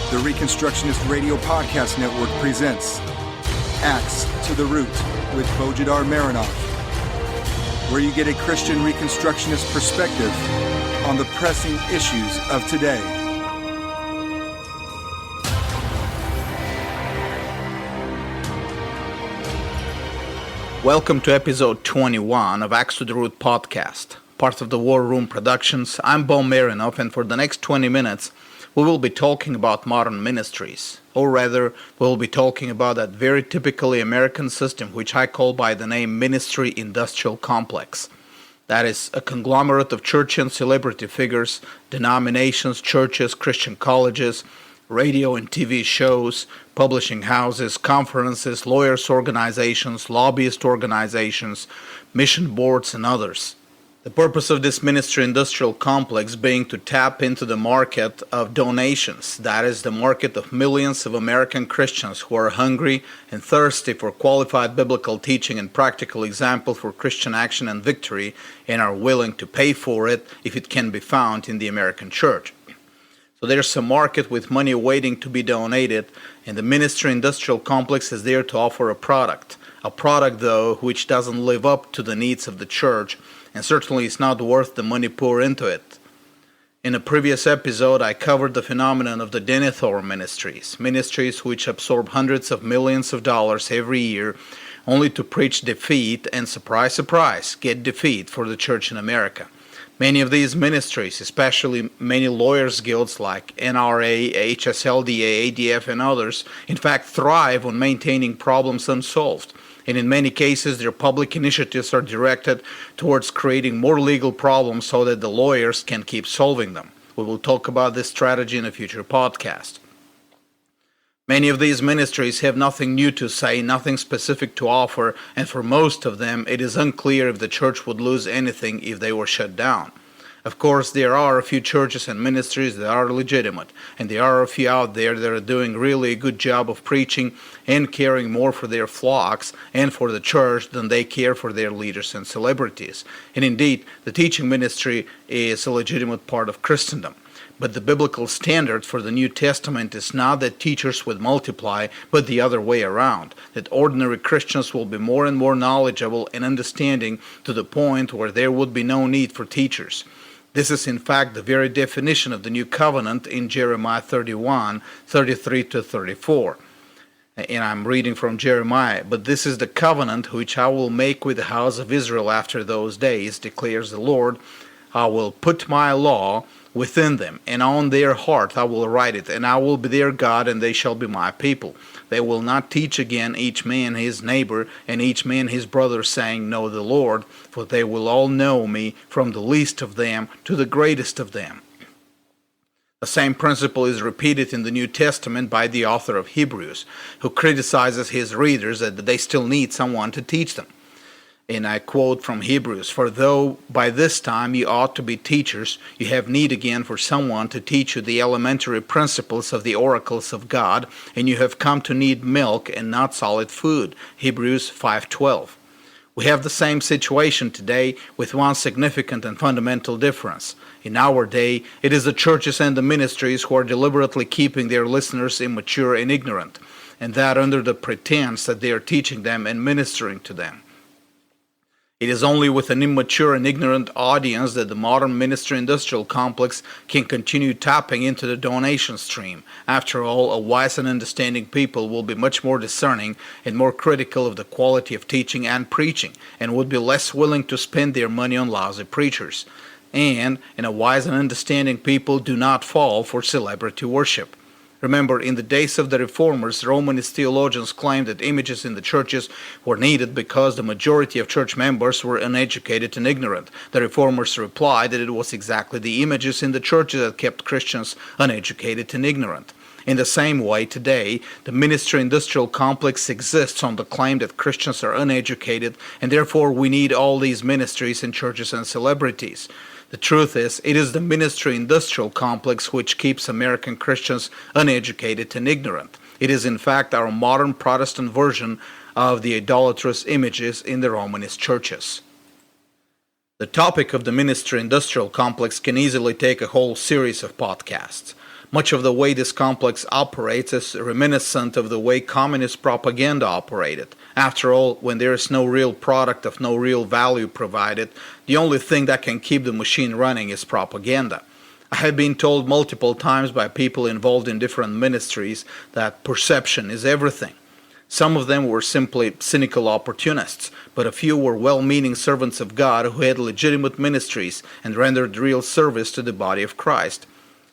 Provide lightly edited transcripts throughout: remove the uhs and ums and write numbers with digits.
The Reconstructionist Radio Podcast Network presents Axe to the Root with Bojidar Marinov, where you get a Christian Reconstructionist perspective on the pressing issues of today. Welcome to episode 21 of Axe to the Root podcast, part of the War Room Productions. I'm Bo Marinov, and for the next 20 minutes, we will be talking about modern ministries, or rather, we will be talking about that very typically American system which I call by the name ministry-industrial complex. That is a conglomerate of church and celebrity figures, denominations, churches, Christian colleges, radio and TV shows, publishing houses, conferences, lawyers' organizations, lobbyist organizations, mission boards, and others. The purpose of this ministry-industrial complex being to tap into the market of donations, that is, the market of millions of American Christians who are hungry and thirsty for qualified biblical teaching and practical example for Christian action and victory, and are willing to pay for it if it can be found in the American church. So there's a market with money waiting to be donated, and the ministry-industrial complex is there to offer a product though which doesn't live up to the needs of the church, and certainly is not worth the money poured into it. In a previous episode, I covered the phenomenon of the Denethor ministries which absorb hundreds of millions of dollars every year, only to preach defeat and, surprise, surprise, get defeat for the church in America. Many of these ministries, especially many lawyers' guilds like NRA, HSLDA, ADF, and others, in fact thrive on maintaining problems unsolved. And in many cases, their public initiatives are directed towards creating more legal problems so that the lawyers can keep solving them. We will talk about this strategy in a future podcast. Many of these ministries have nothing new to say, nothing specific to offer, and for most of them, it is unclear if the church would lose anything if they were shut down. Of course, there are a few churches and ministries that are legitimate, and there are a few out there that are doing really a good job of preaching and caring more for their flocks and for the church than they care for their leaders and celebrities. And indeed, the teaching ministry is a legitimate part of Christendom. But the biblical standard for the New Testament is not that teachers would multiply, but the other way around, that ordinary Christians will be more and more knowledgeable and understanding to the point where there would be no need for teachers. This is in fact the very definition of the new covenant in Jeremiah 31, 33-34. And I'm reading from Jeremiah. "But this is the covenant which I will make with the house of Israel after those days, declares the Lord. I will put my law within them, and on their heart I will write it, and I will be their God, and they shall be my people. They will not teach again each man his neighbor, and each man his brother, saying, Know the Lord, for they will all know me, from the least of them to the greatest of them." The same principle is repeated in the New Testament by the author of Hebrews, who criticizes his readers that they still need someone to teach them. And I quote from Hebrews, "For though by this time you ought to be teachers, you have need again for someone to teach you the elementary principles of the oracles of God, and you have come to need milk and not solid food." Hebrews 5:12. We have the same situation today with one significant and fundamental difference. In our day, it is the churches and the ministries who are deliberately keeping their listeners immature and ignorant, and that under the pretense that they are teaching them and ministering to them. It is only with an immature and ignorant audience that the modern ministry-industrial complex can continue tapping into the donation stream. After all, a wise and understanding people will be much more discerning and more critical of the quality of teaching and preaching, and would be less willing to spend their money on lousy preachers. And a wise and understanding people do not fall for celebrity worship. Remember, in the days of the Reformers, Romanist theologians claimed that images in the churches were needed because the majority of church members were uneducated and ignorant. The Reformers replied that it was exactly the images in the churches that kept Christians uneducated and ignorant. In the same way, today, the ministry-industrial complex exists on the claim that Christians are uneducated, and therefore we need all these ministries and churches and celebrities. The truth is, it is the ministry-industrial complex which keeps American Christians uneducated and ignorant. It is in fact our modern Protestant version of the idolatrous images in the Romanist churches. The topic of the ministry-industrial complex can easily take a whole series of podcasts. Much of the way this complex operates is reminiscent of the way communist propaganda operated. After all, when there is no real product of no real value provided, the only thing that can keep the machine running is propaganda. I have been told multiple times by people involved in different ministries that perception is everything. Some of them were simply cynical opportunists, but a few were well-meaning servants of God who had legitimate ministries and rendered real service to the body of Christ.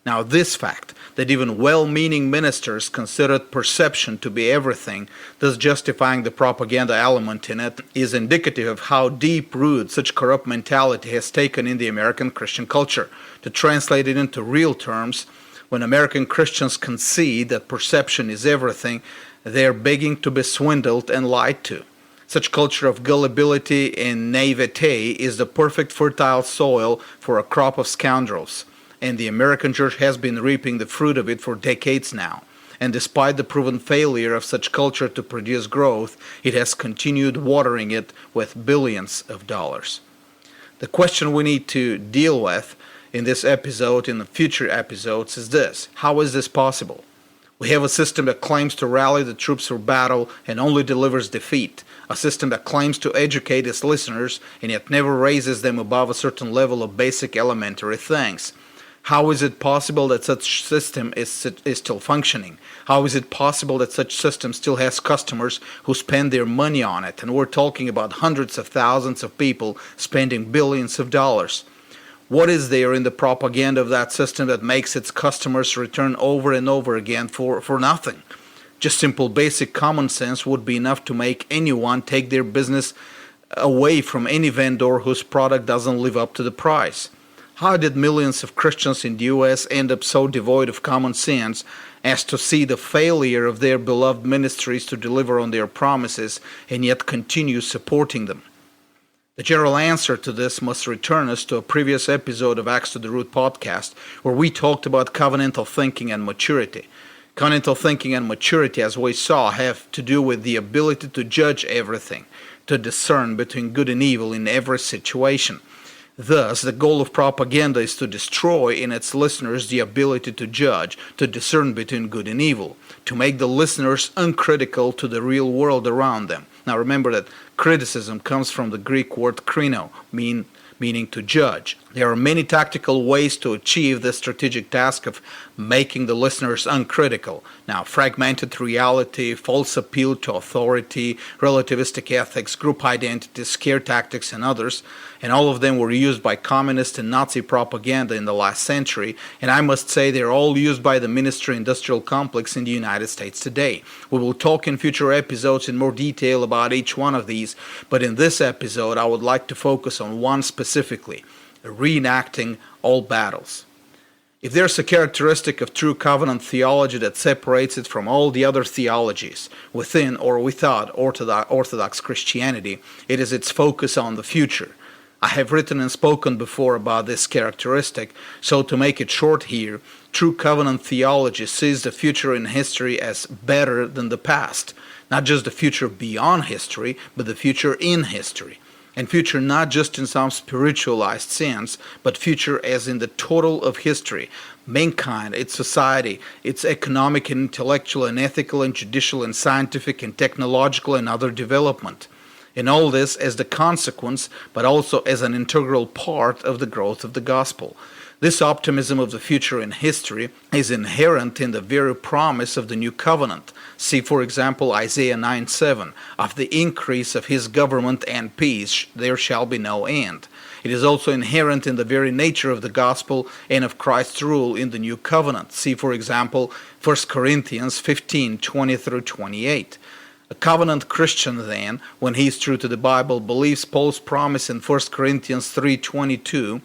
Now, this fact, that even well-meaning ministers considered perception to be everything, thus justifying the propaganda element in it, is indicative of how deep root such corrupt mentality has taken in the American Christian culture. To translate it into real terms, when American Christians concede that perception is everything, they are begging to be swindled and lied to. Such culture of gullibility and naivete is the perfect fertile soil for a crop of scoundrels. And the American church has been reaping the fruit of it for decades now. And despite the proven failure of such culture to produce growth, it has continued watering it with billions of dollars. The question we need to deal with in this episode, in the future episodes, is this: how is this possible? We have a system that claims to rally the troops for battle and only delivers defeat. A system that claims to educate its listeners and yet never raises them above a certain level of basic elementary things. How is it possible that such system is still functioning? How is it possible that such system still has customers who spend their money on it? And we're talking about hundreds of thousands of people spending billions of dollars. What is there in the propaganda of that system that makes its customers return over and over again for nothing? Just simple basic common sense would be enough to make anyone take their business away from any vendor whose product doesn't live up to the price. How did millions of Christians in the U.S. end up so devoid of common sense as to see the failure of their beloved ministries to deliver on their promises and yet continue supporting them? The general answer to this must return us to a previous episode of Acts to the Root podcast, where we talked about covenantal thinking and maturity. Covenantal thinking and maturity, as we saw, have to do with the ability to judge everything, to discern between good and evil in every situation. Thus, the goal of propaganda is to destroy in its listeners the ability to judge, to discern between good and evil, to make the listeners uncritical to the real world around them. Now remember that criticism comes from the Greek word krino, meaning to judge. There are many tactical ways to achieve this strategic task of making the listeners uncritical. Now, fragmented reality, false appeal to authority, relativistic ethics, group identity, scare tactics, and others, and all of them were used by communist and Nazi propaganda in the last century, and I must say they're all used by the military-industrial complex in the United States today. We will talk in future episodes in more detail about each one of these, but in this episode I would like to focus on one specifically: reenacting all battles. If there's a characteristic of true covenant theology that separates it from all the other theologies within or without Orthodox Christianity, it is its focus on the future. I have written and spoken before about this characteristic, so to make it short here, true covenant theology sees the future in history as better than the past. Not just the future beyond history, but the future in history. And future not just in some spiritualized sense, but future as in the total of history, mankind, its society, its economic and intellectual and ethical and judicial and scientific and technological and other development. And all this as the consequence, but also as an integral part of the growth of the gospel. This optimism of the future in history is inherent in the very promise of the new covenant. See, for example, Isaiah 9:7, "Of the increase of his government and peace there shall be no end." It is also inherent in the very nature of the gospel and of Christ's rule in the new covenant. See, for example, 1 Corinthians 15:20-28. A covenant Christian, then, when he is true to the Bible, believes Paul's promise in 1 Corinthians 3:22,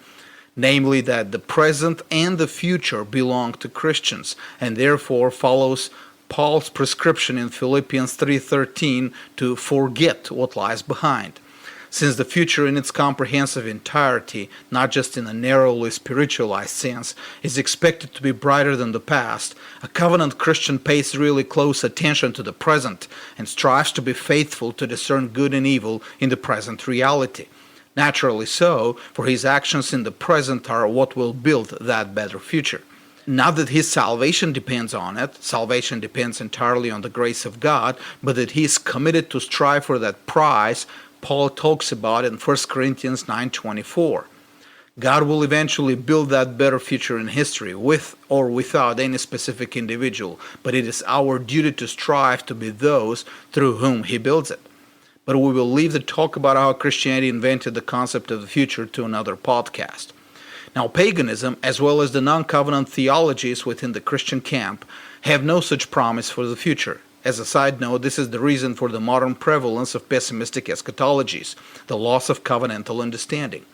namely that the present and the future belong to Christians, and therefore follows Paul's prescription in Philippians 3:13 to forget what lies behind. Since the future in its comprehensive entirety, not just in a narrowly spiritualized sense, is expected to be brighter than the past, a covenant Christian pays really close attention to the present and strives to be faithful to discern good and evil in the present reality. Naturally so, for his actions in the present are what will build that better future. Not that his salvation depends on it. Salvation depends entirely on the grace of God, but that he is committed to strive for that prize Paul talks about in 1 Corinthians 9:24. God will eventually build that better future in history, with or without any specific individual, but it is our duty to strive to be those through whom he builds it. But we will leave the talk about how Christianity invented the concept of the future to another podcast. Now, paganism, as well as the non-covenant theologies within the Christian camp, have no such promise for the future. As a side note, this is the reason for the modern prevalence of pessimistic eschatologies, the loss of covenantal understanding.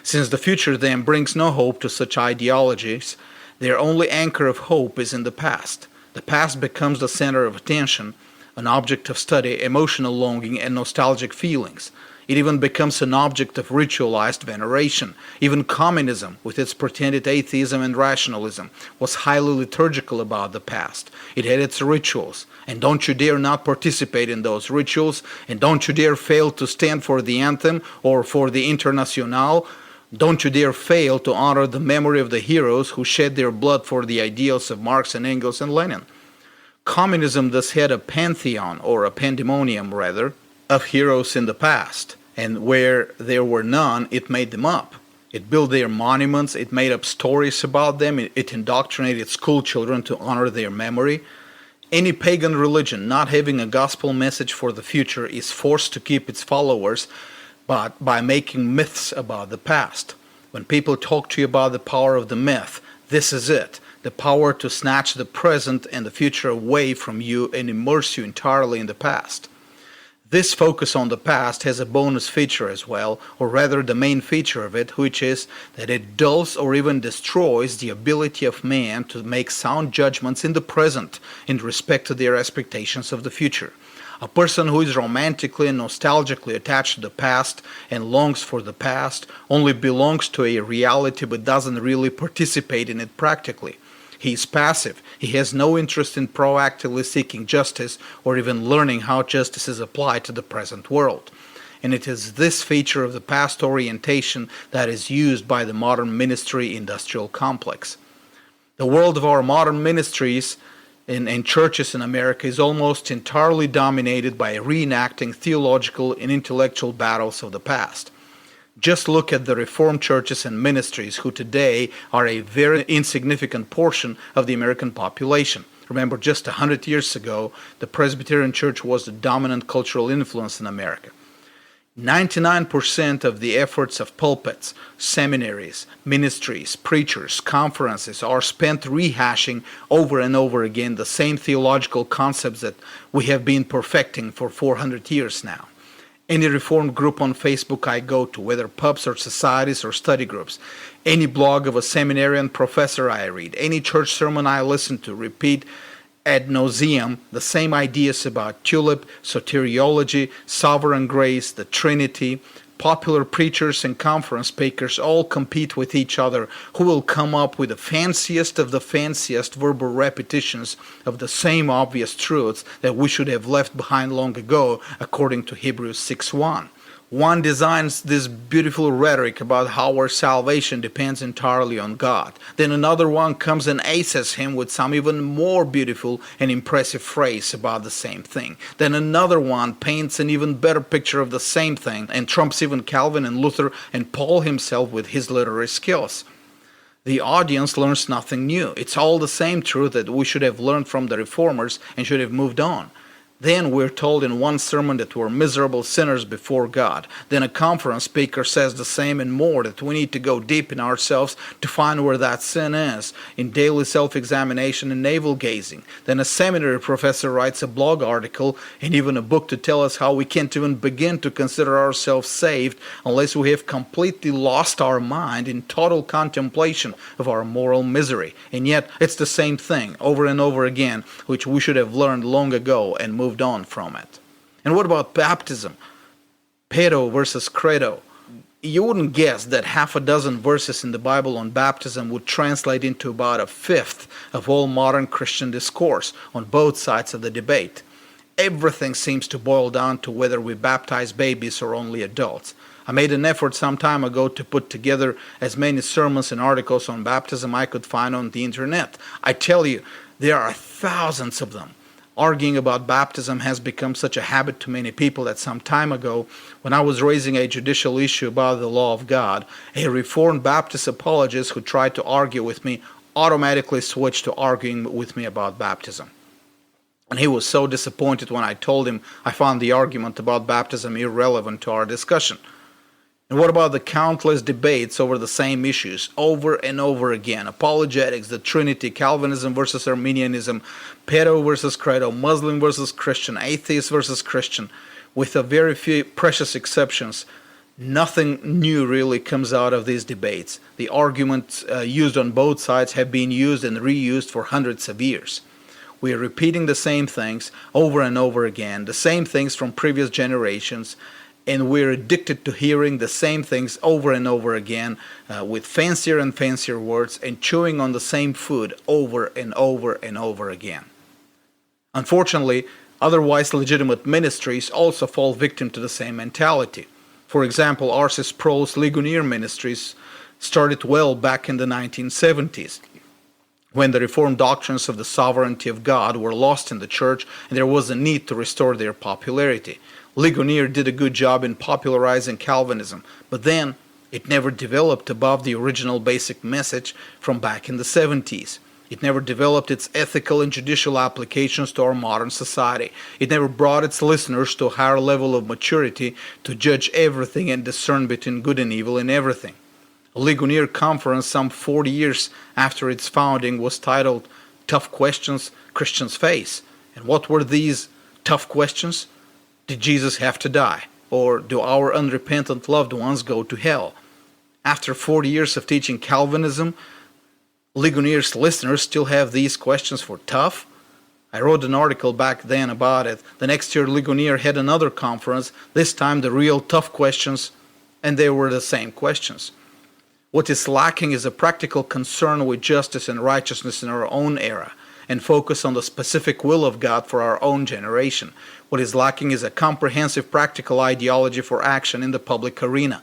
Since the future then brings no hope to such ideologies, their only anchor of hope is in the past. The past becomes the center of attention, an object of study, emotional longing, and nostalgic feelings. It even becomes an object of ritualized veneration. Even communism, with its pretended atheism and rationalism, was highly liturgical about the past. It had its rituals, and don't you dare not participate in those rituals, and don't you dare fail to stand for the anthem or for the Internationale. Don't you dare fail to honor the memory of the heroes who shed their blood for the ideals of Marx and Engels and Lenin. Communism thus had a pantheon, or a pandemonium rather, of heroes in the past. And where there were none, it made them up. It built their monuments, it made up stories about them, it indoctrinated school children to honor their memory. Any pagan religion not having a gospel message for the future is forced to keep its followers but by making myths about the past. When people talk to you about the power of the myth, this is it. The power to snatch the present and the future away from you and immerse you entirely in the past. This focus on the past has a bonus feature as well, or rather the main feature of it, which is that it dulls or even destroys the ability of man to make sound judgments in the present in respect to their expectations of the future. A person who is romantically and nostalgically attached to the past and longs for the past only belongs to a reality but doesn't really participate in it practically. He is passive. He has no interest in proactively seeking justice or even learning how justice is applied to the present world. And it is this feature of the past orientation that is used by the modern ministry-industrial complex. The world of our modern ministries and churches in America is almost entirely dominated by reenacting theological and intellectual battles of the past. Just look at the Reformed churches and ministries who today are a very insignificant portion of the American population. Remember, just 100 years ago, the Presbyterian Church was the dominant cultural influence in America. 99% of the efforts of pulpits, seminaries, ministries, preachers, conferences are spent rehashing over and over again the same theological concepts that we have been perfecting for 400 years now. Any Reformed group on Facebook I go to, whether pubs or societies or study groups, any blog of a seminarian professor I read, any church sermon I listen to, repeat ad nauseum the same ideas about tulip, soteriology, sovereign grace, the Trinity. Popular preachers and conference speakers all compete with each other who will come up with the fanciest of the fanciest verbal repetitions of the same obvious truths that we should have left behind long ago, according to Hebrews 6:1. One designs this beautiful rhetoric about how our salvation depends entirely on God. Then another one comes and aces him with some even more beautiful and impressive phrase about the same thing. Then another one paints an even better picture of the same thing and trumps even Calvin and Luther and Paul himself with his literary skills. The audience learns nothing new. It's all the same truth that we should have learned from the Reformers and should have moved on. Then we're told in one sermon that we're miserable sinners before God. Then a conference speaker says the same and more, that we need to go deep in ourselves to find where that sin is, in daily self-examination and navel-gazing. Then a seminary professor writes a blog article and even a book to tell us how we can't even begin to consider ourselves saved unless we have completely lost our mind in total contemplation of our moral misery. And yet it's the same thing over and over again, which we should have learned long ago and moved on from it. And what about baptism? Pedo versus credo. You wouldn't guess that half a dozen verses in the Bible on baptism would translate into about a fifth of all modern Christian discourse on both sides of the debate. Everything seems to boil down to whether we baptize babies or only adults. I made an effort some time ago to put together as many sermons and articles on baptism I could find on the internet. I tell you, there are thousands of them. Arguing about baptism has become such a habit to many people that some time ago, when I was raising a judicial issue about the law of God, a Reformed Baptist apologist who tried to argue with me automatically switched to arguing with me about baptism. And he was so disappointed when I told him I found the argument about baptism irrelevant to our discussion. And what about the countless debates over the same issues over and over again? Apologetics, the Trinity, Calvinism versus Arminianism, pedo versus credo, Muslim versus Christian, atheist versus Christian. With a very few precious exceptions, nothing new really comes out of these debates. The arguments used on both sides have been used and reused for hundreds of years. We are repeating the same things over and over again, the same things from previous generations, and we're addicted to hearing the same things over and over again with fancier and fancier words and chewing on the same food over and over and over again. Unfortunately, otherwise legitimate ministries also fall victim to the same mentality. For example, R.C. Sproul's Ligonier Ministries started well back in the 1970s, when the Reformed doctrines of the sovereignty of God were lost in the church and there was a need to restore their popularity. Ligonier did a good job in popularizing Calvinism, but then it never developed above the original basic message from back in the 70s. It never developed its ethical and judicial applications to our modern society. It never brought its listeners to a higher level of maturity to judge everything and discern between good and evil in everything. A Ligonier conference some 40 years after its founding was titled Tough Questions Christians Face. And what were these tough questions? Did Jesus have to die? Or do our unrepentant loved ones go to hell? After 40 years of teaching Calvinism, Ligonier's listeners still have these questions for tough? I wrote an article back then about it. The next year, Ligonier had another conference, this time the real tough questions, and they were the same questions. What is lacking is a practical concern with justice and righteousness in our own era, and focus on the specific will of God for our own generation. What is lacking is a comprehensive practical ideology for action in the public arena.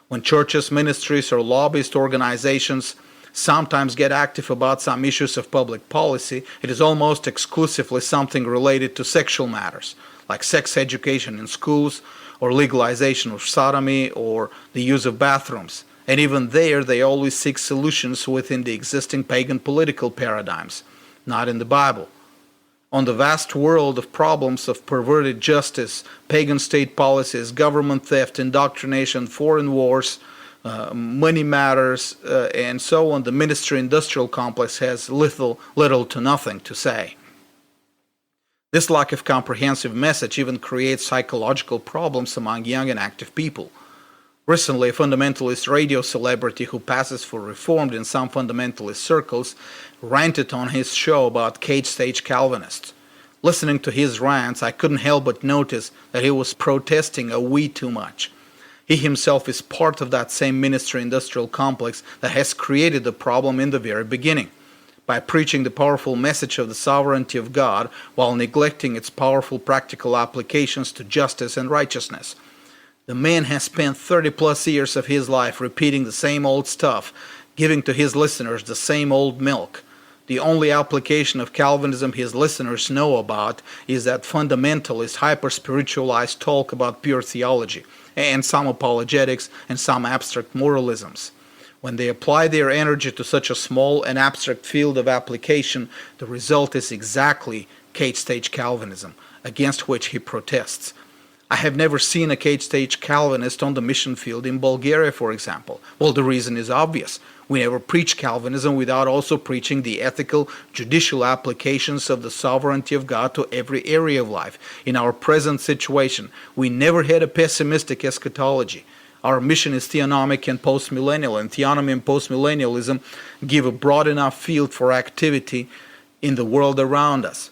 When churches, ministries, or lobbyist organizations sometimes get active about some issues of public policy, it is almost exclusively something related to sexual matters, like sex education in schools, or legalization of sodomy, or the use of bathrooms. And even there, they always seek solutions within the existing pagan political paradigms, not in the Bible. On the vast world of problems of perverted justice, pagan state policies, government theft, indoctrination, foreign wars, money matters, and so on, the ministry-industrial complex has little to nothing to say. This lack of comprehensive message even creates psychological problems among young and active people. Recently, a fundamentalist radio celebrity who passes for Reformed in some fundamentalist circles ranted on his show about cage-stage Calvinists. Listening to his rants, I couldn't help but notice that he was protesting a wee too much. He himself is part of that same ministry-industrial complex that has created the problem in the very beginning, by preaching the powerful message of the sovereignty of God while neglecting its powerful practical applications to justice and righteousness. The man has spent 30-plus years of his life repeating the same old stuff, giving to his listeners the same old milk. The only application of Calvinism his listeners know about is that fundamentalist, hyper-spiritualized talk about pure theology, and some apologetics and some abstract moralisms. When they apply their energy to such a small and abstract field of application, the result is exactly cage-stage Calvinism, against which he protests. I have never seen a cage-stage Calvinist on the mission field in Bulgaria, for example. Well, the reason is obvious. We never preach Calvinism without also preaching the ethical, judicial applications of the sovereignty of God to every area of life. In our present situation, we never had a pessimistic eschatology. Our mission is theonomic and postmillennial, and theonomy and postmillennialism give a broad enough field for activity in the world around us.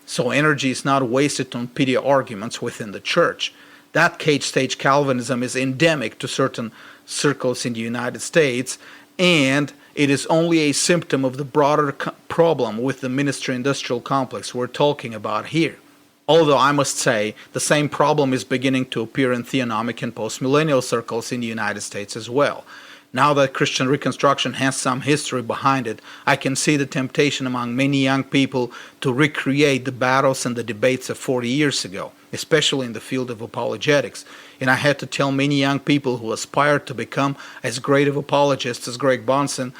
So energy is not wasted on petty arguments within the church. That cage-stage Calvinism is endemic to certain circles in the United States, and it is only a symptom of the broader problem with the ministry-industrial complex we're talking about here. Although I must say, the same problem is beginning to appear in theonomic and postmillennial circles in the United States as well. Now that Christian Reconstruction has some history behind it, I can see the temptation among many young people to recreate the battles and the debates of 40 years ago, especially in the field of apologetics. And I had to tell many young people who aspired to become as great of apologists as Greg Bonson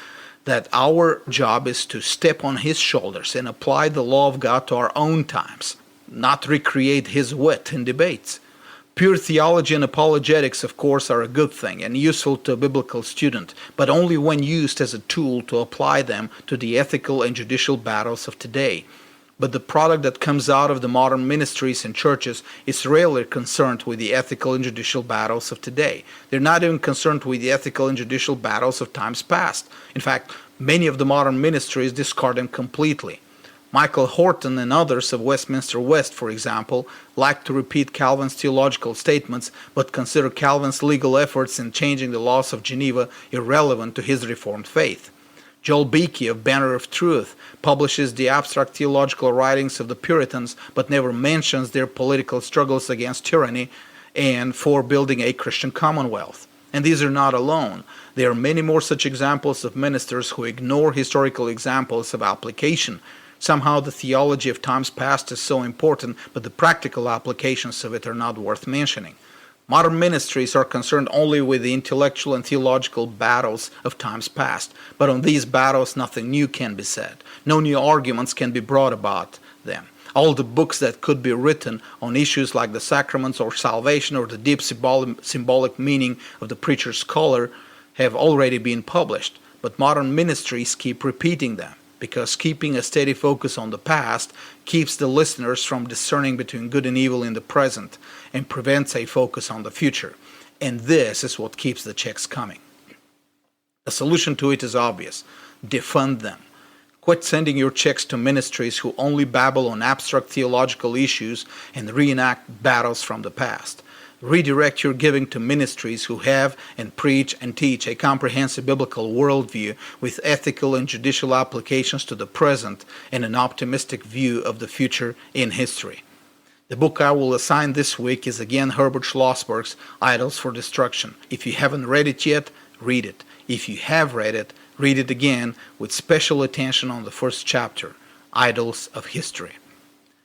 that our job is to step on his shoulders and apply the law of God to our own times, not recreate his wit in debates. Pure theology and apologetics, of course, are a good thing and useful to a biblical student, but only when used as a tool to apply them to the ethical and judicial battles of today. But the product that comes out of the modern ministries and churches is rarely concerned with the ethical and judicial battles of today. They're not even concerned with the ethical and judicial battles of times past. In fact, many of the modern ministries discard them completely. Michael Horton and others of Westminster West, for example, like to repeat Calvin's theological statements, but consider Calvin's legal efforts in changing the laws of Geneva irrelevant to his Reformed faith. Joel Beakey of Banner of Truth publishes the abstract theological writings of the Puritans, but never mentions their political struggles against tyranny and for building a Christian commonwealth. And these are not alone. There are many more such examples of ministers who ignore historical examples of application. Somehow the theology of times past is so important, but the practical applications of it are not worth mentioning. Modern ministries are concerned only with the intellectual and theological battles of times past, but on these battles nothing new can be said. No new arguments can be brought about them. All the books that could be written on issues like the sacraments or salvation or the deep symbolic meaning of the preacher's scholar have already been published, but modern ministries keep repeating them, because keeping a steady focus on the past keeps the listeners from discerning between good and evil in the present and prevents a focus on the future. And this is what keeps the checks coming. The solution to it is obvious. Defund them. Quit sending your checks to ministries who only babble on abstract theological issues and reenact battles from the past. Redirect your giving to ministries who have and preach and teach a comprehensive biblical worldview with ethical and judicial applications to the present and an optimistic view of the future in history. The book I will assign this week is again Herbert Schlossberg's Idols for Destruction. If you haven't read it yet, read it. If you have read it again with special attention on the first chapter, Idols of History.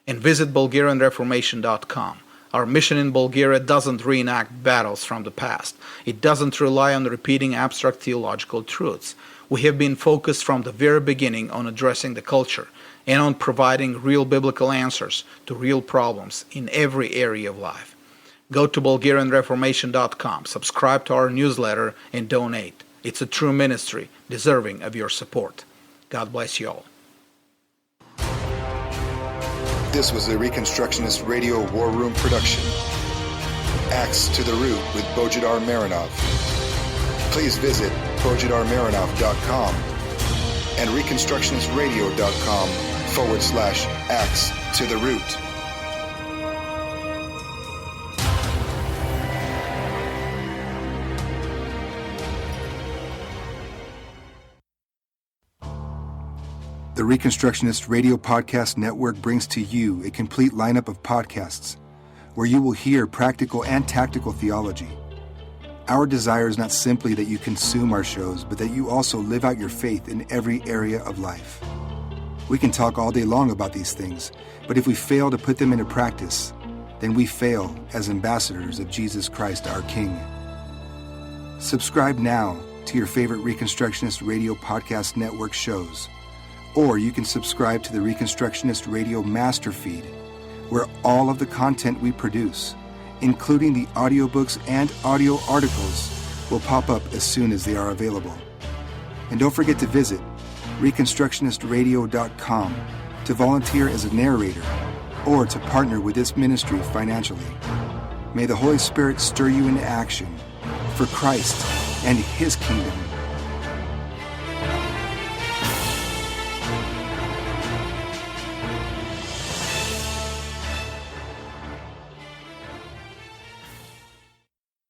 And visit BulgarianReformation.com. Our mission in Bulgaria doesn't reenact battles from the past. It doesn't rely on repeating abstract theological truths. We have been focused from the very beginning on addressing the culture and on providing real biblical answers to real problems in every area of life. Go to BulgarianReformation.com, subscribe to our newsletter, and donate. It's a true ministry deserving of your support. God bless you all. This was a Reconstructionist Radio War Room production. Axe to the Root with Bojidar Marinov. Please visit bojidarmarinov.com and reconstructionistradio.com/Axe to the Root. The Reconstructionist Radio Podcast Network brings to you a complete lineup of podcasts where you will hear practical and tactical theology. Our desire is not simply that you consume our shows, but that you also live out your faith in every area of life. We can talk all day long about these things, but if we fail to put them into practice, then we fail as ambassadors of Jesus Christ, our King. Subscribe now to your favorite Reconstructionist Radio Podcast Network shows. Or you can subscribe to the Reconstructionist Radio Master Feed, where all of the content we produce, including the audiobooks and audio articles, will pop up as soon as they are available. And don't forget to visit reconstructionistradio.com to volunteer as a narrator or to partner with this ministry financially. May the Holy Spirit stir you into action for Christ and His kingdom.